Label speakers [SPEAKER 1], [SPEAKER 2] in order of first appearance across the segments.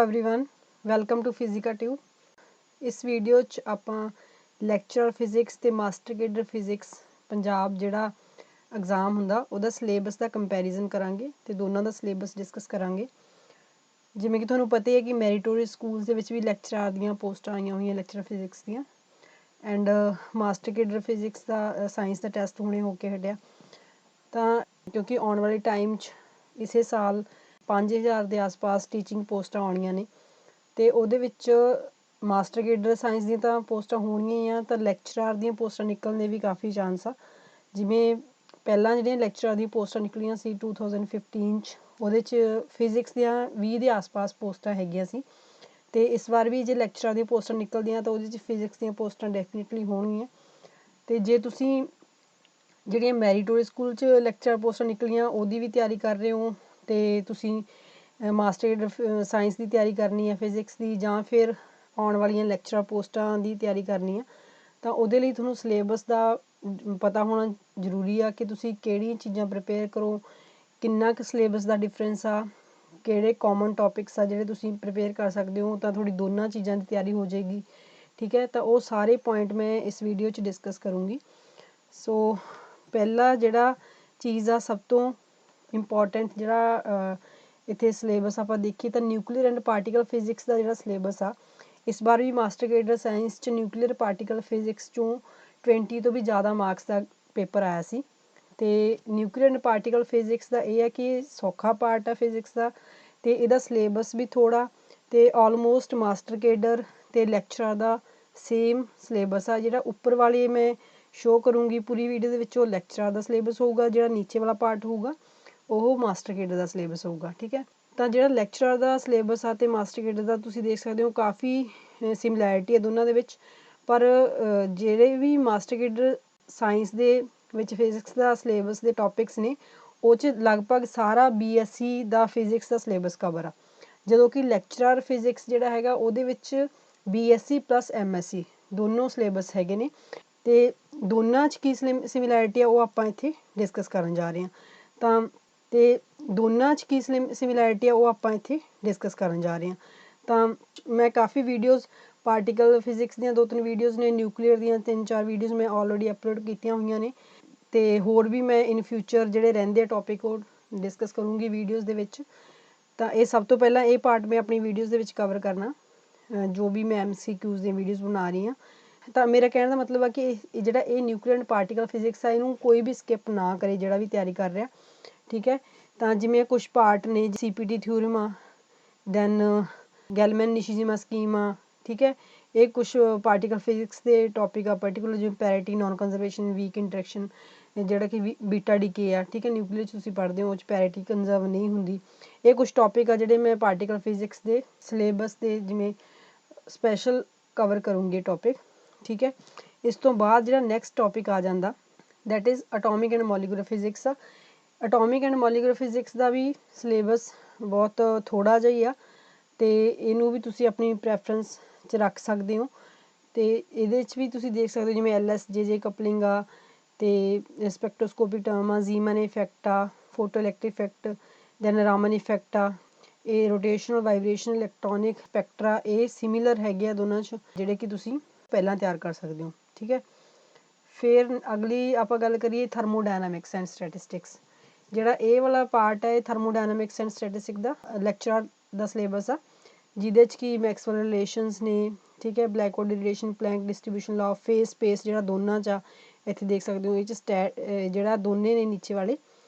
[SPEAKER 1] Everyone, welcome to Physica tube. इस video च आपां लैक्चरर फिजिक्स ते मास्टर केडर फिजिक्स पंजाब जिहड़ा एग्जाम हुंदा उहदा सिलेबस दा कंपैरिजन करांगे ते दोनों दा सिलेबस डिस्कस करांगे। जिवें कि तुहानूं पता ही है कि मैरीटोरियस स्कूल्स दे विच भी लैक्चरार दियां पोस्टां आईयां होईयां लैक्चरर फिजिक्स दियां एंड मास्टर केडर फिजिक्स दा साइंस दा टैसट हुणे हो के हटिया। तां क्योंकि आउण वाले टाइम च इसे साल 5000 ਦੇ ਆਸ-ਪਾਸ ਟੀਚਿੰਗ ਪੋਸਟਾਂ ਆਉਣੀਆਂ ਨੇ ਤੇ ਉਹਦੇ ਵਿੱਚ ਮਾਸਟਰ ਕੇਡਰ ਸਾਇੰਸ ਦੀਆਂ ਤਾਂ ਪੋਸਟਾਂ ਹੋਣਗੀਆਂ ਹੀ ਆ, ਤਾਂ ਲੈਕਚਰਾਰ ਦੀਆਂ ਪੋਸਟਾਂ ਨਿਕਲਣ ਦੇ ਵੀ ਕਾਫੀ ਚਾਂਸ ਆ। ਜਿਵੇਂ ਪਹਿਲਾਂ ਜਿਹੜੀਆਂ ਲੈਕਚਰਾਰ ਦੀਆਂ ਪੋਸਟਾਂ ਨਿਕਲੀਆਂ ਸੀ 2015 ਚ, ਉਹਦੇ ਚ ਫਿਜ਼ਿਕਸ ਦੀਆਂ 20 ਦੇ ਆਸ-ਪਾਸ ਪੋਸਟਾਂ ਹੈਗੀਆਂ ਸੀ ਤੇ ਇਸ ਵਾਰ ਵੀ ਜੇ ਲੈਕਚਰਾਰ ਦੀਆਂ ਪੋਸਟਾਂ ਨਿਕਲਦੀਆਂ ਤਾਂ ਉਹਦੇ ਚ ਫਿਜ਼ਿਕਸ ਦੀਆਂ ਪੋਸਟਾਂ ਡੈਫੀਨਿਟਲੀ ਹੋਣਗੀਆਂ। ਤੇ ਜੇ ਤੁਸੀਂ ਜਿਹੜੀਆਂ ਮੈਰੀਟੋਰੀਅਸ ਸਕੂਲ ਚ ਲੈਕਚਰਾਰ ਪੋਸਟਾਂ ਨਿਕਲੀਆਂ ਉਹਦੀ ਵੀ ਤਿਆਰੀ ਕਰ ਰਹੇ ਹੋ ਤੇ ਤੁਸੀਂ ਮਾਸਟਰ ਸਾਇੰਸ ਦੀ ਤਿਆਰੀ ਕਰਨੀ ਹੈ ਫਿਜ਼ਿਕਸ ਦੀ, ਜਾਂ ਫਿਰ ਆਉਣ ਵਾਲੀਆਂ ਲੈਕਚਰਰ ਪੋਸਟਾਂ ਦੀ ਤਿਆਰੀ ਕਰਨੀ ਆ, ਤਾਂ ਉਹਦੇ ਲਈ ਤੁਹਾਨੂੰ ਸਿਲੇਬਸ ਦਾ ਪਤਾ ਹੋਣਾ ਜ਼ਰੂਰੀ ਆ ਕਿ ਤੁਸੀਂ ਕਿਹੜੀਆਂ ਚੀਜ਼ਾਂ ਪ੍ਰਿਪੇਅਰ ਕਰੋ, ਕਿੰਨਾ ਕੁ ਸਿਲੇਬਸ ਦਾ ਡਿਫਰੈਂਸ ਆ, ਕਿਹੜੇ ਕਾਮਨ ਟੌਪਿਕਸ ਆ ਜਿਹੜੇ ਤੁਸੀਂ ਪ੍ਰਿਪੇਅਰ ਕਰ ਸਕਦੇ ਹੋ, ਤਾਂ ਤੁਹਾਡੀ ਦੋਨਾਂ ਚੀਜ਼ਾਂ ਦੀ ਤਿਆਰੀ ਹੋ ਜਾਏਗੀ। ਠੀਕ ਹੈ, ਤਾਂ ਉਹ ਸਾਰੇ ਪੁਆਇੰਟ ਮੈਂ ਇਸ ਵੀਡੀਓ 'ਚ ਡਿਸਕਸ ਕਰੂੰਗੀ। ਸੋ ਪਹਿਲਾ ਜਿਹੜਾ ਚੀਜ਼ ਆ ਸਭ ਤੋਂ ਇੰਪੋਰਟੈਂਟ ਜਿਹੜਾ ਇੱਥੇ ਸਿਲੇਬਸ ਆਪਾਂ ਦੇਖੀਏ ਤਾਂ ਨਿਊਕਲੀਅਰ ਐਂਡ ਪਾਰਟੀਕਲ ਫਿਜ਼ਿਕਸ ਦਾ ਜਿਹੜਾ ਸਿਲੇਬਸ ਆ, ਇਸ ਵਾਰ ਵੀ ਮਾਸਟਰ ਕੇਡਰ ਸਾਇੰਸ 'ਚ ਨਿਊਕਲੀਅਰ ਪਾਰਟੀਕਲ ਫਿਜ਼ਿਕਸ 'ਚੋਂ 20 ਤੋਂ ਵੀ ਜ਼ਿਆਦਾ ਮਾਰਕਸ ਦਾ ਪੇਪਰ ਆਇਆ ਸੀ। ਤੇ ਨਿਊਕਲੀਅਰ ਐਂਡ ਪਾਰਟੀਕਲ ਫਿਜ਼ਿਕਸ ਦਾ ਇਹ ਹੈ ਕਿ ਸੌਖਾ ਪਾਰਟ ਆ ਫਿਜ਼ਿਕਸ ਦਾ ਤੇ ਇਹਦਾ ਸਿਲੇਬਸ ਵੀ ਥੋੜ੍ਹਾ ਤੇ ਆਲਮੋਸਟ ਮਾਸਟਰ ਕੇਡਰ ਤੇ ਲੈਕਚਰਾਂ ਦਾ ਸੇਮ ਸਿਲੇਬਸ ਆ। ਜਿਹੜਾ ਉੱਪਰ ਵਾਲੇ ਮੈਂ ਸ਼ੋਅ ਕਰੂੰਗੀ ਪੂਰੀ ਵੀਡੀਓ ਦੇ ਵਿੱਚ ਉਹ ਲੈਕਚਰਾਂ ਦਾ ਸਿਲੇਬਸ ਹੋਊਗਾ, ਜਿਹੜਾ ਨੀਚੇ ਵਾਲਾ ਪਾਰਟ ਹੋਊਗਾ ਉਹ ਮਾਸਟਰ ਕੇਡਰ ਦਾ ਸਿਲੇਬਸ ਹੋਊਗਾ। ਠੀਕ ਹੈ, ਤਾਂ ਜਿਹੜਾ ਲੈਕਚਰਰ ਦਾ ਸਿਲੇਬਸ ਆ ਤੇ ਮਾਸਟਰ ਕੇਡਰ ਦਾ ਤੁਸੀਂ ਦੇਖ ਸਕਦੇ ਹੋ ਕਾਫੀ ਸਿਮਿਲੈਰਿਟੀ ਹੈ ਦੋਨਾਂ ਦੇ ਵਿੱਚ, ਪਰ ਜਿਹੜੇ ਵੀ ਮਾਸਟਰ ਕੇਡਰ ਸਾਇੰਸ ਦੇ ਵਿੱਚ ਫਿਜ਼ਿਕਸ ਦਾ ਸਿਲੇਬਸ ਦੇ ਟੌਪਿਕਸ ਨੇ ਉਹ 'ਚ ਲਗਭਗ ਸਾਰਾ BSc ਦਾ ਫਿਜ਼ਿਕਸ ਦਾ ਸਿਲੇਬਸ ਕਵਰ ਆ, ਜਦੋਂ ਕਿ ਲੈਕਚਰਰ ਫਿਜ਼ਿਕਸ ਜਿਹੜਾ ਹੈਗਾ ਉਹਦੇ ਵਿੱਚ BSc ਪਲੱਸ MSc ਦੋਨੋਂ ਸਿਲੇਬਸ ਹੈਗੇ ਨੇ ਤੇ ਦੋਨਾਂ 'ਚ ਕੀ ਸਿਮਿਲੈਰਿਟੀ ਆ ਉਹ ਆਪਾਂ ਇੱਥੇ ਡਿਸਕਸ ਕਰਨ ਜਾ ਰਹੇ ਹਾਂ। ਤਾਂ ਤੇ ਦੋਨਾਂ 'ਚ ਕੀ ਸਿਮਿਲੈਰਿਟੀ ਆ ਉਹ ਆਪਾਂ ਇੱਥੇ ਡਿਸਕਸ ਕਰਨ ਜਾ ਰਹੇ ਹਾਂ। ਤਾਂ ਮੈਂ ਕਾਫੀ ਵੀਡੀਓਜ਼ ਪਾਰਟੀਕਲ ਫਿਜ਼ਿਕਸ ਦੀਆਂ 2-3 ਵੀਡੀਓਜ਼ ਨੇ, ਨਿਊਕਲੀਅਰ ਦੀਆਂ 3-4 ਵੀਡੀਓਜ਼ ਮੈਂ ਆਲਰੇਡੀ ਅਪਲੋਡ ਕੀਤੀਆਂ ਹੋਈਆਂ ਨੇ ਤੇ ਹੋਰ ਵੀ ਮੈਂ ਇਨ ਫਿਊਚਰ ਜਿਹੜੇ ਰਹਿੰਦੇ ਆ ਟੌਪਿਕ ਉਹ ਡਿਸਕਸ ਕਰੂੰਗੀ ਵੀਡੀਓਜ਼ ਦੇ ਵਿੱਚ। ਤਾਂ ਇਹ ਸਭ ਤੋਂ ਪਹਿਲਾਂ ਇਹ ਪਾਰਟ ਮੈਂ ਆਪਣੀ ਵੀਡੀਓਜ਼ ਦੇ ਵਿੱਚ ਕਵਰ ਕਰਨਾ, ਜੋ ਵੀ ਮੈਂ MCQs ਦੀਆਂ ਵੀਡੀਓਜ਼ ਬਣਾ ਰਹੀ ਹਾਂ। ਤਾਂ ਮੇਰਾ ਕਹਿਣ ਦਾ ਮਤਲਬ ਆ ਕਿ ਜਿਹੜਾ ਇਹ ਨਿਊਕਲੀਅਰ ਐਂਡ ਪਾਰਟੀਕਲ ਫਿਜ਼ਿਕਸ ਆ ਇਹਨੂੰ ਕੋਈ ਵੀ ਸਕਿਪ ਨਾ ਕਰੇ ਜਿਹੜਾ ਵੀ ਤਿਆਰੀ ਕਰ ਰਿਹਾ। ਠੀਕ ਹੈ, ਤਾਂ ਜਿਵੇਂ ਕੁਛ ਪਾਰਟ ਨੇ CPT ਥਿਊਰਮ ਆ, ਦੈਨ ਗੈਲਮੈਨ ਨਿਸ਼ੀਜੀਮਾ ਸਕੀਮ ਆ। ਠੀਕ ਹੈ, ਇਹ ਕੁਛ ਪਾਰਟੀਕਲ ਫਿਜ਼ਿਕਸ ਦੇ ਟੌਪਿਕ ਆ, ਪਰਟੀਕੂਲਰ ਜਿਵੇਂ ਪੈਰਿਟੀ, ਨੋਨ ਕੰਜ਼ਰਵੇਸ਼ਨ, ਵੀਕ ਇੰਟਰੈਕਸ਼ਨ, ਜਿਹੜਾ ਕਿ ਬੀਟਾ ਡੀਕੇ ਆ। ਠੀਕ ਹੈ, ਨਿਊਕਲੀਅਰ 'ਚ ਤੁਸੀਂ ਪੜ੍ਹਦੇ ਹੋ ਉਹ 'ਚ ਪੈਰਿਟੀ ਕੰਜ਼ਰਵ ਨਹੀਂ ਹੁੰਦੀ। ਇਹ ਕੁਛ ਟੌਪਿਕ ਆ ਜਿਹੜੇ ਮੈਂ ਪਾਰਟੀਕਲ ਫਿਜ਼ਿਕਸ ਦੇ ਸਿਲੇਬਸ ਦੇ ਜਿਵੇਂ ਸਪੈਸ਼ਲ ਕਵਰ ਕਰੂੰਗੀ ਟੌਪਿਕ। ਠੀਕ ਹੈ, ਇਸ ਤੋਂ ਬਾਅਦ ਜਿਹੜਾ ਨੈਕਸਟ ਟੌਪਿਕ ਆ ਜਾਂਦਾ that is atomic and molecular physics ਆ। ਅਟੋਮਿਕ ਐਂਡ ਮੋਲੀਕੂਲਰ ਫਿਜ਼ਿਕਸ ਦਾ ਵੀ ਸਿਲੇਬਸ ਬਹੁਤ ਥੋੜ੍ਹਾ ਜਿਹਾ ਹੀ ਆ ਤੇ ਇਹਨੂੰ ਵੀ ਤੁਸੀਂ ਆਪਣੀ ਪ੍ਰੈਫਰੈਂਸ 'ਚ ਰੱਖ ਸਕਦੇ ਹੋ। ਤੇ ਇਹਦੇ 'ਚ ਵੀ ਤੁਸੀਂ ਦੇਖ ਸਕਦੇ ਹੋ ਜਿਵੇਂ LSJJ ਕਪਲਿੰਗ ਆ ਤੇ ਸਪੈਕਟ੍ਰੋਸਕੋਪਿਕ ਟਰਮ ਆ, ਜ਼ੀਮਨ ਇਫੈਕਟ ਆ, photo electric effect, then Raman effect ਆ, ਇਹ ਰੋਟੇਸ਼ਨਲ ਵਾਈਬ੍ਰੇਸ਼ਨ ਇਲੈਕਟ੍ਰੋਨਿਕ ਸਪੈਕਟਰਾ, ਇਹ ਸਿਮਿਲਰ ਹੈਗੇ ਆ ਦੋਨਾਂ 'ਚ ਜਿਹੜੇ ਕਿ ਤੁਸੀਂ ਪਹਿਲਾਂ ਤਿਆਰ ਕਰ ਸਕਦੇ ਹੋ। ਠੀਕ ਹੈ, ਫਿਰ ਅਗਲੀ ਆਪਾਂ ਗੱਲ ਕਰੀਏ ਥਰਮੋਡਾਇਨਾਮਿਕਸ ਐਂਡ ਸਟੈਟਿਸਟਿਕਸ। ਜਿਹੜਾ ਇਹ ਵਾਲਾ ਪਾਰਟ ਹੈ ਇਹ ਥਰਮੋਡਾਇਨਾਮਿਕਸ ਐਂਡ ਸਟੈਟਿਸਟਿਕ ਦਾ ਲੈਕਚਰਰ ਦਾ ਸਿਲੇਬਸ ਆ, ਜਿਹਦੇ 'ਚ ਕਿ ਮੈਕਸਵੈਲ ਰਿਲੇਸ਼ਨਸ ਨੇ। ਠੀਕ ਹੈ, black body radiation, Planck distribution law, phase space ਜਿਹੜਾ ਦੋਨਾਂ 'ਚ ਆ ਇੱਥੇ ਦੇਖ ਸਕਦੇ ਹੋ। ਇਹ 'ਚ ਜਿਹੜਾ ਦੋਨੇ ਨੇ ਨੀਚੇ ਵਾਲੇ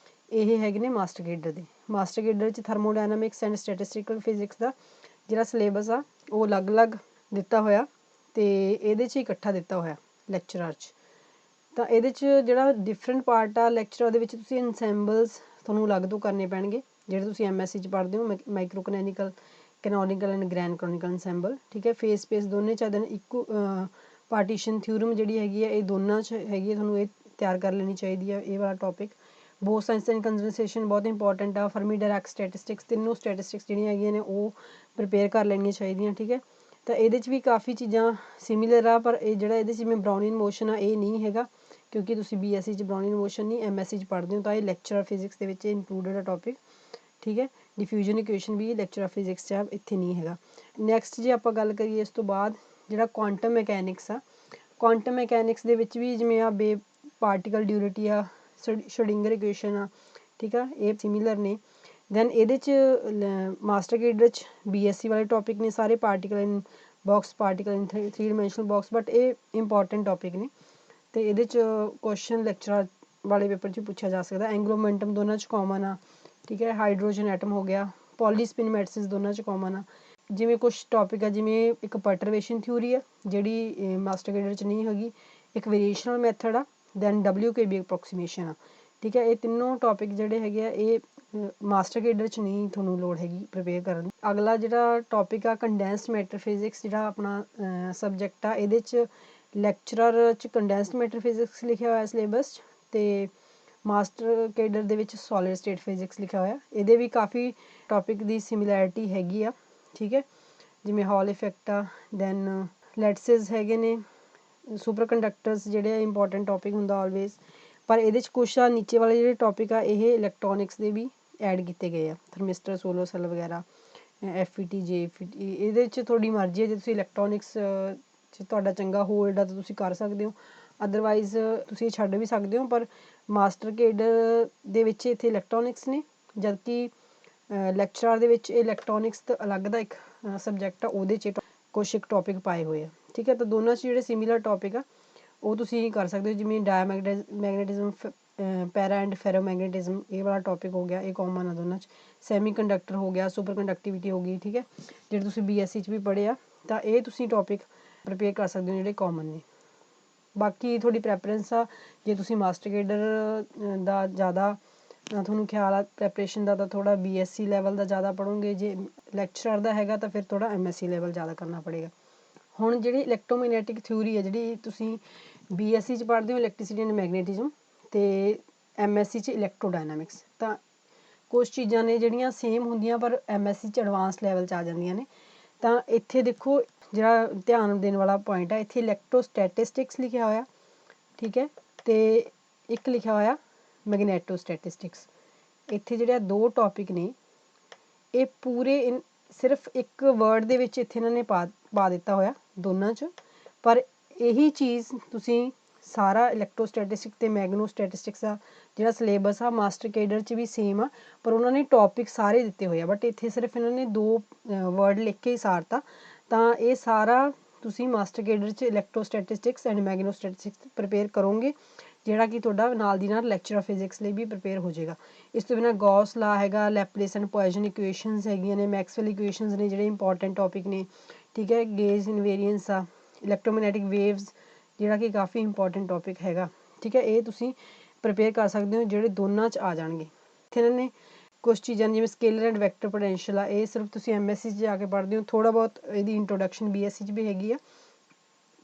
[SPEAKER 1] ਇਹ ਹੈਗੇ ਨੇ ਮਾਸਟਰ ਕੇਡਰ ਦੇ। ਮਾਸਟਰ ਕੇਡਰ 'ਚ ਥਰਮੋਡਾਇਨਾਮਿਕਸ ਐਂਡ ਸਟੈਟਿਸਟਿਕਲ ਫਿਜ਼ਿਕਸ ਦਾ ਜਿਹੜਾ ਸਿਲੇਬਸ ਆ ਉਹ ਅਲੱਗ-ਅਲੱਗ ਦਿੱਤਾ ਹੋਇਆ ਤੇ ਇਹਦੇ 'ਚ ਇਕੱਠਾ ਦਿੱਤਾ ਹੋਇਆ ਲੈਕਚਰਰ 'ਚ। ਤਾਂ ਇਹਦੇ 'ਚ ਜਿਹੜਾ ਡਿਫਰੈਂਟ ਪਾਰਟ ਆ ਲੈਕਚਰਰ ਦੇ ਵਿੱਚ ਤੁਸੀਂ ਇਨਸੈਂਬਲਸ ਤੁਹਾਨੂੰ ਅਲੱਗ ਤੋਂ ਕਰਨੇ ਪੈਣਗੇ ਜਿਹੜੇ ਤੁਸੀਂ MSc 'ਚ ਪੜ੍ਹਦੇ ਹੋ, ਮਾਈਕਰੋ ਕਨੈਨਿਕਲ, ਕੈਨੋਨੀਕਲ ਐਂਡ ਗ੍ਰੈਂਡ ਕੈਨੋਨੀਕਲ ਇਨਸੈਂਬਲ। ਠੀਕ ਹੈ, ਫੇਸ ਸਪੇਸ ਦੋਨੇ 'ਚ ਦੇਨ ਇੱਕੋ ਪਾਰਟੀਸ਼ਨ ਥਿਊਰਮ ਜਿਹੜੀ ਹੈਗੀ ਹੈ ਇਹ ਦੋਨਾਂ 'ਚ ਹੈਗੀ ਹੈ, ਤੁਹਾਨੂੰ ਇਹ ਤਿਆਰ ਕਰ ਲੈਣੀ ਚਾਹੀਦੀ ਹੈ। ਇਹ ਵਾਲਾ topic both science and conservation ਬਹੁਤ ਇੰਪੋਰਟੈਂਟ ਆ। ਫਰਮੀ ਡਾਇਰੈਕ ਸਟੈਟਿਸਟਿਕਸ, ਤਿੰਨੋਂ ਸਟੈਟਿਸਟਿਕਸ ਜਿਹੜੀਆਂ ਹੈਗੀਆਂ ਨੇ ਉਹ ਪ੍ਰਿਪੇਅਰ ਕਰ ਲੈਣੀਆਂ ਚਾਹੀਦੀਆਂ। ਠੀਕ ਹੈ, ਤਾਂ ਇਹਦੇ 'ਚ ਵੀ ਕਾਫੀ ਚੀਜ਼ਾਂ ਸਿਮਿਲਰ ਆ, ਪਰ ਇਹ ਜਿਹੜਾ ਇਹਦੇ 'ਚ ਜਿਵੇਂ ਬਰਾਊਨਿਨ ਮੋਸ਼ਨ ਆ ਇਹ ਨਹੀਂ ਹੈਗਾ ਕਿਉਂਕਿ ਤੁਸੀਂ BSc 'ਚ ਬਰਾਊਨਿਨ ਮੋਸ਼ਨ ਨਹੀਂ MSc 'ਚ ਪੜ੍ਹਦੇ ਹੋ, ਤਾਂ ਇਹ ਲੈਕਚਰਰ ਫਿਜ਼ਿਕਸ ਦੇ ਵਿੱਚ ਇਨਕਲੂਡਡ ਆ ਟੌਪਿਕ। ਠੀਕ ਹੈ। ਡਿਫਿਊਜ਼ਨ ਇਕੁਏਸ਼ਨ ਵੀ ਲੈਕਚਰ ਆਫ ਫਿਜ਼ਿਕਸ 'ਚ ਇੱਥੇ ਨਹੀਂ ਹੈਗਾ। ਨੈਕਸਟ ਜੇ ਆਪਾਂ ਗੱਲ ਕਰੀਏ ਇਸ ਤੋਂ ਬਾਅਦ ਜਿਹੜਾ ਕੁਆਂਟਮ ਮੈਕੈਨਿਕਸ ਆ, ਕੁਆਂਟਮ ਮੈਕੈਨਿਕਸ ਦੇ ਵਿੱਚ ਵੀ ਜਿਵੇਂ ਆ ਪਾਰਟੀਕਲ ਡਿਊਰਿਟੀ ਆ, ਸ਼੍ਰੋਡਿੰਗਰ ਇਕੁਏਸ਼ਨ ਆ, ਠੀਕ ਆ, ਇਹ ਸਿਮੀਲਰ ਨੇ। ਦੈਨ ਇਹਦੇ 'ਚ ਮਾਸਟਰ ਕੇਡਰ 'ਚ BSc ਵਾਲੇ ਟੋਪਿਕ ਨੇ ਸਾਰੇ, particle in box, particle in 3 dimensional box, but ਇਹ ਇੰਪੋਰਟੈਂਟ ਟੋਪਿਕ ਨੇ ਅਤੇ ਇਹਦੇ 'ਚ ਕੁਐਸਚਨ ਲੈਕਚਰ ਵਾਲੇ ਪੇਪਰ 'ਚ ਪੁੱਛਿਆ ਜਾ ਸਕਦਾ। ਐਂਗਲੋ ਮੋਮੈਂਟਮ ਦੋਨਾਂ 'ਚ ਕਾਮਨ ਆ, ਠੀਕ ਹੈ। ਹਾਈਡਰੋਜਨ ਐਟਮ ਹੋ ਗਿਆ, ਪੋਲੀਸਪਿਨ ਮੈਟ੍ਰਿਕਸ ਦੋਨਾਂ 'ਚ ਕਾਮਨ ਆ। ਜਿਵੇਂ ਕੁਛ ਟੋਪਿਕ ਆ, ਜਿਵੇਂ ਇੱਕ ਪਰਟਰਵੇਸ਼ਨ ਥਿਊਰੀ ਆ ਜਿਹੜੀ ਮਾਸਟਰ ਕੇਡਰ 'ਚ ਨਹੀਂ ਹੈਗੀ, ਇੱਕ ਵੇਰੀਏਸ਼ਨਲ ਮੈਥਡ ਆ, ਦੈਨ WKB ਅਪਰੋਕਸੀਮੇਸ਼ਨ ਆ, ਠੀਕ ਹੈ। ਇਹ ਤਿੰਨੋਂ ਟੋਪਿਕ ਜਿਹੜੇ ਹੈਗੇ ਆ ਇਹ ਮਾਸਟਰ ਕੇਡਰ 'ਚ ਨਹੀਂ ਤੁਹਾਨੂੰ ਲੋੜ ਹੈਗੀ ਪ੍ਰਿਪੇਅਰ ਕਰਨ ਦੀ। ਅਗਲਾ ਜਿਹੜਾ ਟੋਪਿਕ ਆ ਕੰਡੈਂਸਡ ਮੈਟਰ ਫਿਜ਼ਿਕਸ, ਜਿਹੜਾ ਆਪਣਾ ਸਬਜੈਕਟ ਆ, ਇਹਦੇ 'ਚ ਲੈਕਚਰਰ 'ਚ ਕੰਡੈਂਸਡ ਮੈਟਰ ਫਿਜ਼ਿਕਸ ਲਿਖਿਆ ਹੋਇਆ ਸਿਲੇਬਸ 'ਚ, ਅਤੇ ਮਾਸਟਰ ਕੇਡਰ ਦੇ ਵਿੱਚ ਸੋਲਿਡ ਸਟੇਟ ਫਿਜ਼ਿਕਸ ਲਿਖਿਆ ਹੋਇਆ। ਇਹਦੇ ਵੀ ਕਾਫੀ ਟੋਪਿਕ ਦੀ ਸਿਮਿਲੈਰਿਟੀ ਹੈਗੀ ਆ, ਠੀਕ ਹੈ। ਜਿਵੇਂ ਹਾਲ ਇਫੈਕਟ ਆ, ਦੈਨ ਲੈਟਸਿਸ ਹੈਗੇ ਨੇ, ਸੁਪਰ ਕੰਡਕਟਰਸ ਜਿਹੜੇ ਇੰਪੋਰਟੈਂਟ ਟੋਪਿਕ ਹੁੰਦਾ ਆਲਵੇਜ਼। ਪਰ ਇਹਦੇ 'ਚ ਕੁਛ ਆ ਨੀਚੇ ਵਾਲੇ ਜਿਹੜੇ ਟੋਪਿਕ ਆ ਇਹ ਇਲੈਕਟ੍ਰੋਨਿਕਸ ਦੇ ਵੀ ਐਡ ਕੀਤੇ ਗਏ ਆ, ਥਰਮਿਸਟਰ, ਸੋਲਰ ਸੈੱਲ ਵਗੈਰਾ, FET, JFET। ਇਹਦੇ 'ਚ ਤੁਹਾਡੀ ਮਰਜ਼ੀ ਹੈ, ਜੇ ਤੁਸੀਂ ਇਲੈਕਟ੍ਰੋਨਿਕਸ 'ਚ ਤੁਹਾਡਾ ਚੰਗਾ ਹੋਲਡ ਆ ਤਾਂ ਤੁਸੀਂ ਕਰ ਸਕਦੇ ਹੋ, ਅਦਰਵਾਈਜ਼ ਤੁਸੀਂ ਛੱਡ ਵੀ ਸਕਦੇ ਹੋ। ਪਰ ਮਾਸਟਰ ਕੇਡਰ ਦੇ ਵਿੱਚ ਇੱਥੇ ਇਲੈਕਟ੍ਰੋਨਿਕਸ ਨੇ, ਜਦਕਿ ਲੈਕਚਰਾਰ ਦੇ ਵਿੱਚ ਇਲੈਕਟ੍ਰੋਨਿਕਸ ਦਾ ਅਲੱਗ ਦਾ ਇੱਕ ਸਬਜੈਕਟ ਆ, ਉਹਦੇ 'ਚ ਕੁਛ ਇੱਕ ਟੋਪਿਕ ਪਾਏ ਹੋਏ ਆ, ਠੀਕ ਹੈ। ਤਾਂ ਦੋਨਾਂ 'ਚ ਜਿਹੜੇ ਸਿਮੀਲਰ ਟੋਪਿਕ ਆ ਉਹ ਤੁਸੀਂ ਕਰ ਸਕਦੇ ਹੋ, ਜਿਵੇਂ ਮੈਗਨੇਟਿਜ਼ਮ, ਪੈਰਾ ਐਂਡ ਫੈਰੋਮੈਗਨੇਟਿਜ਼ਮ, ਇਹ ਵਾਲਾ ਟੋਪਿਕ ਹੋ ਗਿਆ, ਇਹ ਕਾਮਨ ਆ ਦੋਨਾਂ 'ਚ। ਸੈਮੀ ਕੰਡਕਟਰ ਹੋ ਗਿਆ, ਸੁਪਰ ਕੰਡਕਟੀਵਿਟੀ ਹੋ ਗਈ, ਠੀਕ ਹੈ, ਜਿਹੜੇ ਤੁਸੀਂ BSc 'ਚ ਵੀ ਪੜ੍ਹੇ ਆ। ਤਾਂ ਇਹ ਤੁਸੀਂ ਟੋਪਿਕ ਪ੍ਰਿਪੇਅਰ ਕਰ ਸਕਦੇ ਹੋ ਜਿਹੜੇ ਕਾਮਨ ਨੇ। ਬਾਕੀ ਤੁਹਾਡੀ ਪ੍ਰੈਫਰੈਂਸ ਆ, ਜੇ ਤੁਸੀਂ ਮਾਸਟਰ ਕੇਡਰ ਦਾ ਜ਼ਿਆਦਾ ਤੁਹਾਨੂੰ ਖਿਆਲ ਆ ਪ੍ਰੈਪਰੇਸ਼ਨ ਦਾ ਤਾਂ ਥੋੜ੍ਹਾ BSc ਲੈਵਲ ਦਾ ਜ਼ਿਆਦਾ ਪੜ੍ਹੋਗੇ, ਜੇ ਲੈਕਚਰਰ ਦਾ ਹੈਗਾ ਤਾਂ ਫਿਰ ਥੋੜ੍ਹਾ MSc ਲੈਵਲ ਜ਼ਿਆਦਾ ਕਰਨਾ ਪੜੇਗਾ। ਹੁਣ ਜਿਹੜੀ ਇਲੈਕਟ੍ਰੋਮੈਗਨੈਟਿਕ ਥਿਊਰੀ ਹੈ ਜਿਹੜੀ ਤੁਸੀਂ BSc 'ਚ ਪੜ੍ਹਦੇ ਹੋ, ਇਲੈਕਟ੍ਰੀਸਿਟੀ ਐਂਡ ਮੈਗਨੇਟਿਜ਼ਮ, ਅਤੇ MSc 'ਚ ਇਲੈਕਟ੍ਰੋਡਾਇਨਾਮਿਕਸ, ਤਾਂ ਕੁਛ ਚੀਜ਼ਾਂ ਨੇ ਜਿਹੜੀਆਂ ਸੇਮ ਹੁੰਦੀਆਂ ਪਰ MSc 'ਚ ਐਡਵਾਂਸ ਲੈਵਲ 'ਚ ਆ ਜਾਂਦੀਆਂ ਨੇ। ਤਾਂ ਇੱਥੇ ਦੇਖੋ ਜਿਹੜਾ ਧਿਆਨ ਦੇਣ ਵਾਲਾ ਪੁਆਇੰਟ ਹੈ, ਇੱਥੇ ਇਲੈਕਟ੍ਰੋਸਟੈਟਿਸਟਿਕਸ ਲਿਖਿਆ ਹੋਇਆ, ਠੀਕ ਹੈ, ਅਤੇ ਇੱਕ ਲਿਖਿਆ ਹੋਇਆ ਮੈਗਨੈਟੋਸਟੈਟਿਸਟਿਕਸ। ਇੱਥੇ ਜਿਹੜੇ ਦੋ ਟੋਪਿਕ ਨੇ ਇਹ ਪੂਰੇ ਸਿਰਫ ਇੱਕ ਵਰਡ ਦੇ ਵਿੱਚ ਇੱਥੇ ਇਹਨਾਂ ਨੇ ਪਾ ਦਿੱਤਾ ਹੋਇਆ ਦੋਨਾਂ 'ਚ, ਪਰ ਇਹੀ ਚੀਜ਼ ਤੁਸੀਂ ਸਾਰਾ ਇਲੈਕਟ੍ਰੋਸਟੈਟਿਸਟਿਕਸ ਅਤੇ ਮੈਗਨੋਸਟੈਟਿਸਟਿਕਸ ਦਾ ਜਿਹੜਾ ਸਿਲੇਬਸ ਆ ਮਾਸਟਰ ਕੇਡਰ 'ਚ ਵੀ ਸੇਮ ਆ, ਪਰ ਉਹਨਾਂ ਨੇ ਟੋਪਿਕ ਸਾਰੇ ਦਿੱਤੇ ਹੋਏ ਆ, ਬਟ ਇੱਥੇ ਸਿਰਫ ਇਹਨਾਂ ਨੇ ਦੋ ਵਰਡ ਲਿਖ ਕੇ ਹੀ ਸਾਰਤਾ। ਤਾਂ ਇਹ ਸਾਰਾ ਤੁਸੀਂ ਮਾਸਟਰ ਕੇਡਰ 'ਚ ਇਲੈਕਟ੍ਰੋਸਟੈਟਿਸਟਿਕਸ ਐਂਡ ਮੈਗਨੋਸਟੈਟਿਸਟਿਕਸ ਪ੍ਰਿਪੇਅਰ ਕਰੋਗੇ, ਜਿਹੜਾ ਕਿ ਤੁਹਾਡਾ ਨਾਲ ਦੀ ਨਾਲ ਲੈਕਚਰ ਆਫ ਫਿਜ਼ਿਕਸ ਲਈ ਵੀ ਪ੍ਰਿਪੇਅਰ ਹੋ ਜਾਏਗਾ। ਇਸ ਤੋਂ ਬਿਨਾਂ ਗੌਸ ਲਾ ਹੈਗਾ, ਲੈਪਲੇਸ ਐਂਡ ਪੋਇਜ਼ਨ ਇਕੁਏਸ਼ਨਸ ਹੈਗੀਆਂ ਨੇ, ਮੈਕਸਵੈਲ ਇਕੁਏਸ਼ਨਸ ਨੇ ਜਿਹੜੇ ਇੰਪੋਰਟੈਂਟ ਟੋਪਿਕ ਨੇ, ਠੀਕ ਹੈ। ਗੇਜ ਇਨਵੇਰੀਐਂਸ ਆ, ਇਲੈਕਟ੍ਰੋਮੈਗਨੈਟਿਕ ਵੇਵਸ ਜਿਹੜਾ ਕਿ ਕਾਫੀ ਇੰਪੋਰਟੈਂਟ ਟੋਪਿਕ ਹੈਗਾ, ਠੀਕ ਹੈ। ਇਹ ਤੁਸੀਂ ਪ੍ਰਿਪੇਅਰ ਕਰ ਸਕਦੇ ਹੋ ਜਿਹੜੇ ਦੋਨਾਂ 'ਚ ਆ ਜਾਣਗੇ। ਇੱਥੇ ਇਹਨਾਂ ਨੇ ਕੁਛ ਚੀਜ਼ਾਂ ਜਿਵੇਂ ਸਕੇਲਰ ਐਂਡ ਵੈਕਟਰ ਪੋਟੈਂਸ਼ੀਅਲ ਆ, ਇਹ ਸਿਰਫ ਤੁਸੀਂ MSc 'ਚ ਜਾ ਕੇ ਪੜ੍ਹਦੇ ਹੋ, ਥੋੜ੍ਹਾ ਬਹੁਤ ਇਹਦੀ ਇੰਟਰੋਡਕਸ਼ਨ BSc 'ਚ ਵੀ ਹੈਗੀ ਆ,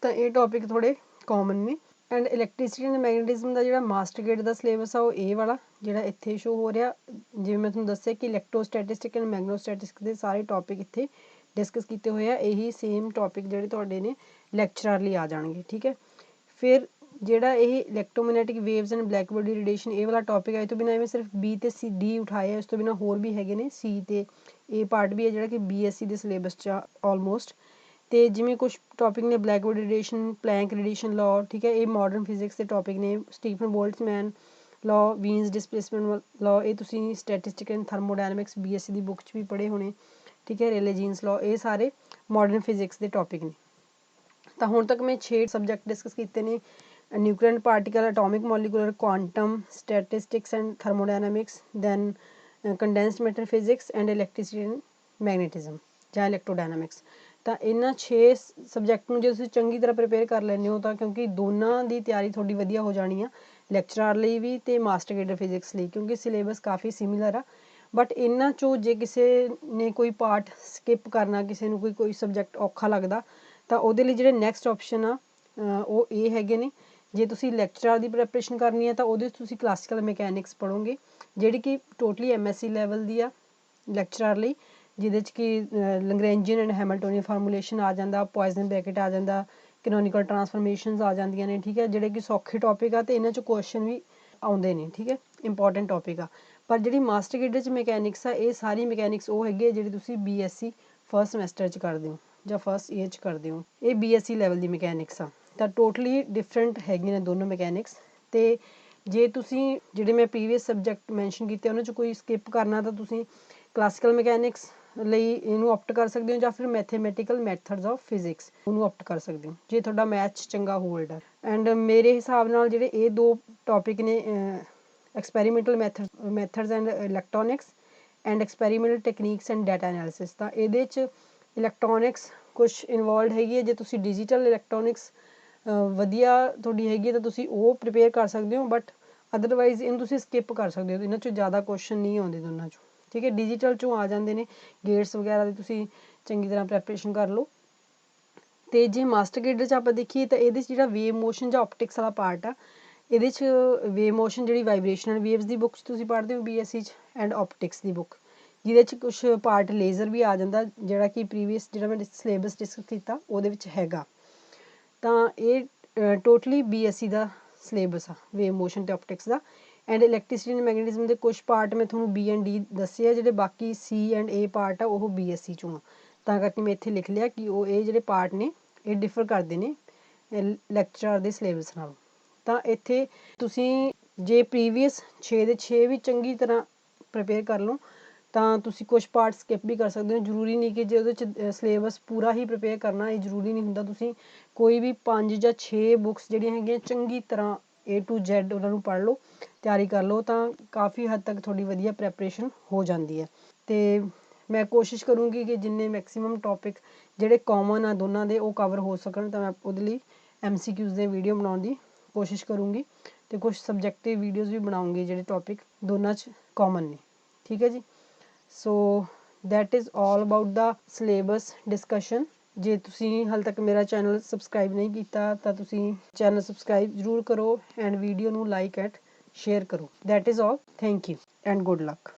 [SPEAKER 1] ਤਾਂ ਇਹ ਟੋਪਿਕ ਥੋੜ੍ਹੇ ਕਾਮਨ ਨੇ। ਐਂਡ ਇਲੈਕਟ੍ਰੀਸਿਟੀ ਐਂਡ ਮੈਗਨੇਟਿਜ਼ਮ ਦਾ ਜਿਹੜਾ ਮਾਸਟਰ ਕੇਡਰ ਦਾ ਸਿਲੇਬਸ ਆ ਉਹ ਇਹ ਵਾਲਾ ਜਿਹੜਾ ਇੱਥੇ ਸ਼ੋ ਹੋ ਰਿਹਾ। ਜਿਵੇਂ ਮੈਂ ਤੁਹਾਨੂੰ ਦੱਸਿਆ ਕਿ ਇਲੈਕਟ੍ਰੋਸਟੈਟਿਸਟਿਕ ਐਂਡ ਮੈਗਨੋਸਟੈਟਿਸਟਿਕਸ ਦੇ ਸਾਰੇ ਟੋਪਿਕ ਇੱਥੇ ਡਿਸਕਸ ਕੀਤੇ ਹੋਏ ਆ, ਇਹੀ ਸੇਮ ਟੋਪਿਕ ਜਿਹੜੇ ਤੁਹਾਡੇ ਨੇ ਲੈਕਚਰਰ ਲਈ ਆ ਜਾਣਗੇ, ਠੀਕ ਹੈ। ਫਿਰ ਜਿਹੜਾ ਇਹ electromagnetic waves and black body radiation, ਇਹ ਵਾਲਾ ਟੋਪਿਕ ਹੈ। ਇਹ ਤੋਂ ਬਿਨਾਂ ਐਵੇਂ ਸਿਰਫ B ਅਤੇ D ਉਠਾਏ ਆ, ਇਸ ਤੋਂ ਬਿਨਾਂ ਹੋਰ ਵੀ ਹੈਗੇ ਨੇ, C ਅਤੇ A ਪਾਰਟ ਵੀ ਹੈ ਜਿਹੜਾ ਕਿ BSc ਦੇ ਸਿਲੇਬਸ 'ਚ ਆ ਆਲਮੋਸਟ। ਅਤੇ ਜਿਵੇਂ ਕੁਛ ਟੋਪਿਕ ਨੇ black body radiation, Planck radiation law, ਠੀਕ ਹੈ, ਇਹ ਮਾਡਰਨ ਫਿਜ਼ਿਕਸ ਦੇ ਟੋਪਿਕ ਨੇ। Stefan Boltzmann law, Wien's displacement law, ਇਹ ਤੁਸੀਂ ਸਟੈਟਿਸਟਿਕ ਐਂਡ ਥਰਮੋਡਾਇਨਾਮਿਕਸ BSc ਦੀ ਬੁੱਕ 'ਚ ਵੀ ਪੜ੍ਹੇ ਹੋਣੇ, ਠੀਕ ਹੈ। ਰੇਲੇ ਜੀਨਸ ਲਾਅ, ਇਹ ਸਾਰੇ ਮਾਡਰਨ ਫਿਜ਼ਿਕਸ ਦੇ ਟੋਪਿਕ ਨੇ। ਤਾਂ ਹੁਣ ਤੱਕ ਮੈਂ 6 ਸਬਜੈਕਟ ਡਿਸਕਸ ਕੀਤੇ ਨੇ, nuclear and particle, atomic molecular, quantum, statistics and thermodynamics, then condensed matter physics and electricity and magnetism ਜਾਂ ਇਲੈਕਟ੍ਰੋਡਾਇਨਾਮਿਕਸ। ਤਾਂ ਇਹਨਾਂ 6 ਸਬਜੈਕਟ ਨੂੰ ਜੇ ਤੁਸੀਂ ਚੰਗੀ ਤਰ੍ਹਾਂ ਪ੍ਰਿਪੇਅਰ ਕਰ ਲੈਂਦੇ ਹੋ ਤਾਂ, ਕਿਉਂਕਿ ਦੋਨਾਂ ਦੀ ਤਿਆਰੀ ਤੁਹਾਡੀ ਵਧੀਆ ਹੋ ਜਾਣੀ ਆ, ਲੈਕਚਰਾਰ ਲਈ ਵੀ ਅਤੇ ਮਾਸਟਰ ਕੇਡਰ ਫਿਜ਼ਿਕਸ ਲਈ, ਕਿਉਂਕਿ ਸਿਲੇਬਸ ਕਾਫੀ ਸਿਮਿਲਰ ਆ। ਬਟ ਇਹਨਾਂ 'ਚੋਂ ਜੇ ਕਿਸੇ ਨੇ ਕੋਈ ਪਾਰਟ ਸਕਿਪ ਕਰਨਾ, ਕਿਸੇ ਨੂੰ ਕੋਈ ਸਬਜੈਕਟ ਔਖਾ ਲੱਗਦਾ, ਤਾਂ ਉਹਦੇ ਲਈ ਜਿਹੜੇ ਨੈਕਸਟ ਆਪਸ਼ਨ ਆ ਉਹ ਇਹ ਹੈਗੇ ਨੇ। ਜੇ ਤੁਸੀਂ ਲੈਕਚਰਾਰ ਦੀ ਪ੍ਰੈਪਰੇਸ਼ਨ ਕਰਨੀ ਹੈ ਤਾਂ ਉਹਦੇ 'ਚ ਤੁਸੀਂ ਕਲਾਸੀਕਲ ਮਕੈਨਿਕਸ ਪੜ੍ਹੋਗੇ, ਜਿਹੜੀ ਕਿ ਟੋਟਲੀ MSc ਲੈਵਲ ਦੀ ਆ ਲੈਕਚਰਾਰ ਲਈ, ਜਿਹਦੇ 'ਚ ਕਿ ਲੈਗਰੈਂਜੀਅਨ ਐਂਡ ਹੈਮਿਲਟੋਨੀਅਨ ਫਾਰਮੂਲੇਸ਼ਨ ਆ ਜਾਂਦਾ, ਪੋਇਜ਼ਨ ਬ੍ਰੈਕਟ ਆ ਜਾਂਦਾ, ਕੈਨੋਨੀਕਲ ਟਰਾਂਸਫਰਮੇਸ਼ਨਸ ਆ ਜਾਂਦੀਆਂ ਨੇ, ਠੀਕ ਹੈ, ਜਿਹੜੇ ਕਿ ਸੌਖੇ ਟੋਪਿਕ ਆ ਅਤੇ ਇਹਨਾਂ 'ਚ ਕੁਐਸਚਨ ਵੀ ਆਉਂਦੇ ਨੇ, ਠੀਕ ਹੈ। ਇੰਪੋਰਟੈਂਟ ਟੌਪਿਕ ਆ। ਪਰ ਜਿਹੜੀ ਮਾਸਟਰ ਕੇਡਰ 'ਚ ਮਕੈਨਿਕਸ ਆ, ਇਹ ਸਾਰੀ ਮਕੈਨਿਕਸ ਉਹ ਹੈਗੀ ਆ ਜਿਹੜੀ ਤੁਸੀਂ BSc ਫਸਟ ਸਮੈਸਟਰ 'ਚ ਕਰਦੇ ਹੋ ਜਾਂ ਫਸਟ ਈਅਰ 'ਚ ਕਰਦੇ ਹੋ। ਇਹ BSc ਲੈਵਲ ਦੀ ਮਕੈਨਿਕਸ ਆ, ਤਾਂ ਟੋਟਲੀ ਡਿਫਰੈਂਟ ਹੈਗੀਆਂ ਨੇ ਦੋਨੋਂ ਮਕੈਨਿਕਸ। ਅਤੇ ਜੇ ਤੁਸੀਂ ਜਿਹੜੇ ਮੈਂ ਪ੍ਰੀਵੀਅਸ ਸਬਜੈਕਟ ਮੈਂਸ਼ਨ ਕੀਤੇ ਉਹਨਾਂ 'ਚ ਕੋਈ ਸਕਿਪ ਕਰਨਾ ਤਾਂ ਤੁਸੀਂ ਕਲਾਸੀਕਲ ਮਕੈਨਿਕਸ ਲਈ ਇਹਨੂੰ ਆਪਟ ਕਰ ਸਕਦੇ ਹੋ, ਜਾਂ ਫਿਰ ਮੈਥੇਮੈਟੀਕਲ ਮੈਥਡਸ ਆਫ ਫਿਜ਼ਿਕਸ ਉਹਨੂੰ ਆਪਟ ਕਰ ਸਕਦੇ ਹੋ ਜੇ ਤੁਹਾਡਾ ਮੈਥ ਚੰਗਾ ਹੋਲਡ ਹੈ। ਐਂਡ ਮੇਰੇ ਹਿਸਾਬ ਨਾਲ ਜਿਹੜੇ ਇਹ ਦੋ ਟੌਪਿਕ ਨੇ, experimental methods and electronics and experimental techniques and data analysis, ਤਾਂ ਇਹਦੇ 'ਚ ਇਲੈਕਟ੍ਰੋਨਿਕਸ ਕੁਛ ਇਨਵੋਲਵਡ ਹੈਗੀ ਹੈ। ਜੇ ਤੁਸੀਂ ਡਿਜੀਟਲ ਇਲੈਕਟ੍ਰੋਨਿਕਸ ਵਧੀਆ ਤੁਹਾਡੀ ਹੈਗੀ ਹੈ ਤਾਂ ਤੁਸੀਂ ਉਹ ਪ੍ਰੀਪੇਅਰ ਕਰ ਸਕਦੇ ਹੋ, ਬਟ ਅਦਰਵਾਈਜ਼ ਇਹਨੂੰ ਤੁਸੀਂ ਸਕਿਪ ਕਰ ਸਕਦੇ ਹੋ। ਇਹਨਾਂ 'ਚੋਂ ਜ਼ਿਆਦਾ ਕੁਐਸਚਨ ਨਹੀਂ ਆਉਂਦੇ ਦੋਨਾਂ 'ਚੋਂ, ਠੀਕ ਹੈ। ਡਿਜੀਟਲ 'ਚੋਂ ਆ ਜਾਂਦੇ ਨੇ, ਗੇਟਸ ਵਗੈਰਾ ਦੀ ਤੁਸੀਂ ਚੰਗੀ ਤਰ੍ਹਾਂ ਪ੍ਰੈਪਰੇਸ਼ਨ ਕਰ ਲਓ। ਅਤੇ ਜੇ ਮਾਸਟਰ ਕੇਡਰ 'ਚ ਆਪਾਂ ਦੇਖੀਏ ਤਾਂ ਇਹਦੇ 'ਚ ਜਿਹੜਾ ਵੇਵ ਮੋਸ਼ਨ ਜਾਂ ਆਪਟਿਕਸ ਵਾਲਾ ਪਾਰਟ ਆ, ਇਹਦੇ 'ਚ ਵੇਵ ਮੋਸ਼ਨ ਜਿਹੜੀ ਵਾਈਬ੍ਰੇਸ਼ਨਲ ਵੇਵਸ ਦੀ ਬੁੱਕ 'ਚ ਤੁਸੀਂ ਪੜ੍ਹਦੇ ਹੋ BSc 'ਚ, ਐਂਡ ਆਪਟਿਕਸ ਦੀ ਬੁੱਕ ਜਿਹਦੇ 'ਚ ਕੁਛ ਪਾਰਟ ਲੇਜ਼ਰ ਵੀ ਆ ਜਾਂਦਾ, ਜਿਹੜਾ ਕਿ ਪ੍ਰੀਵੀਅਸ ਜਿਹੜਾ ਮੈਂ ਸਿਲੇਬਸ ਡਿਸਕਸ ਕੀਤਾ ਉਹਦੇ ਵਿੱਚ ਹੈਗਾ। ਤਾਂ ਇਹ ਟੋਟਲੀ BSc ਦਾ ਸਿਲੇਬਸ ਆ ਵੇਵ ਮੋਸ਼ਨ ਅਤੇ ਆਪਟਿਕਸ ਦਾ। ਐਂਡ ਇਲੈਕਟ੍ਰੀਸਿਟੀ ਐਂਡ ਮੈਗਨੇਟਿਜ਼ਮ ਦੇ ਕੁਛ ਪਾਰਟ ਮੈਂ ਤੁਹਾਨੂੰ B and D ਦੱਸੇ ਆ, ਜਿਹੜੇ ਬਾਕੀ C and A ਪਾਰਟ ਆ ਉਹ BSc 'ਚੋਂ ਆ। ਤਾਂ ਕਰਕੇ ਮੈਂ ਇੱਥੇ ਲਿਖ ਲਿਆ ਕਿ ਉਹ ਇਹ ਜਿਹੜੇ ਪਾਰਟ ਨੇ ਇਹ ਡਿਫਰ ਕਰਦੇ ਨੇ ਲੈਕਚਰ ਦੇ ਸਿਲੇਬਸ ਨਾਲੋਂ। ਤਾਂ ਇੱਥੇ ਤੁਸੀਂ ਜੇ ਪ੍ਰੀਵੀਅਸ 6 ਦੇ 6 ਵੀ ਚੰਗੀ ਤਰ੍ਹਾਂ ਪ੍ਰੀਪੇਅਰ ਕਰ ਲਓ ਤਾਂ ਤੁਸੀਂ ਕੁਛ ਪਾਰਟ ਸਕਿਪ ਵੀ ਕਰ ਸਕਦੇ ਹੋ। ਜ਼ਰੂਰੀ ਨਹੀਂ ਕਿ ਜੇ ਉਹਦੇ 'ਚ ਸਿਲੇਬਸ ਪੂਰਾ ਹੀ ਪ੍ਰੀਪੇਅਰ ਕਰਨਾ, ਇਹ ਜ਼ਰੂਰੀ ਨਹੀਂ ਹੁੰਦਾ। ਤੁਸੀਂ ਕੋਈ ਵੀ 5 ਜਾਂ 6 ਬੁੱਕਸ ਜਿਹੜੀਆਂ ਹੈਗੀਆਂ ਚੰਗੀ ਤਰ੍ਹਾਂ A to Z ਉਹਨਾਂ ਨੂੰ ਪੜ੍ਹ ਲਓ, ਤਿਆਰੀ ਕਰ ਲਓ, ਤਾਂ ਕਾਫੀ ਹੱਦ ਤੱਕ ਤੁਹਾਡੀ ਵਧੀਆ ਪ੍ਰੈਪਰੇਸ਼ਨ ਹੋ ਜਾਂਦੀ ਹੈ। ਅਤੇ ਮੈਂ ਕੋਸ਼ਿਸ਼ ਕਰੂੰਗੀ ਕਿ ਜਿੰਨੇ ਮੈਕਸੀਮਮ ਟੌਪਿਕ ਜਿਹੜੇ ਕਾਮਨ ਆ ਦੋਨਾਂ ਦੇ ਉਹ ਕਵਰ ਹੋ ਸਕਣ, ਤਾਂ ਮੈਂ ਉਹਦੇ ਲਈ MCQs ਦੇ ਵੀਡੀਓ ਬਣਾਉਣ ਦੀ ਕੋਸ਼ਿਸ਼ ਕਰੂੰਗੀ, ਅਤੇ ਕੁਛ ਸਬਜੈਕਟਿਵ ਵੀਡੀਓਜ਼ ਵੀ ਬਣਾਉਂਗੀ ਜਿਹੜੇ ਟੌਪਿਕ ਦੋਨਾਂ 'ਚ ਕਾਮਨ ਨੇ, ਠੀਕ ਹੈ ਜੀ। So that is all about the syllabus discussion. ਜੇ ਤੁਸੀਂ ਹਾਲੇ ਤੱਕ ਮੇਰਾ ਚੈਨਲ ਸਬਸਕ੍ਰਾਈਬ ਨਹੀਂ ਕੀਤਾ ਤਾਂ ਤੁਸੀਂ ਚੈਨਲ ਸਬਸਕ੍ਰਾਈਬ ਜ਼ਰੂਰ ਕਰੋ, ਐਂਡ ਵੀਡੀਓ ਨੂੰ ਲਾਈਕ ਐਂਡ ਸ਼ੇਅਰ ਕਰੋ। That is all, thank you and good luck.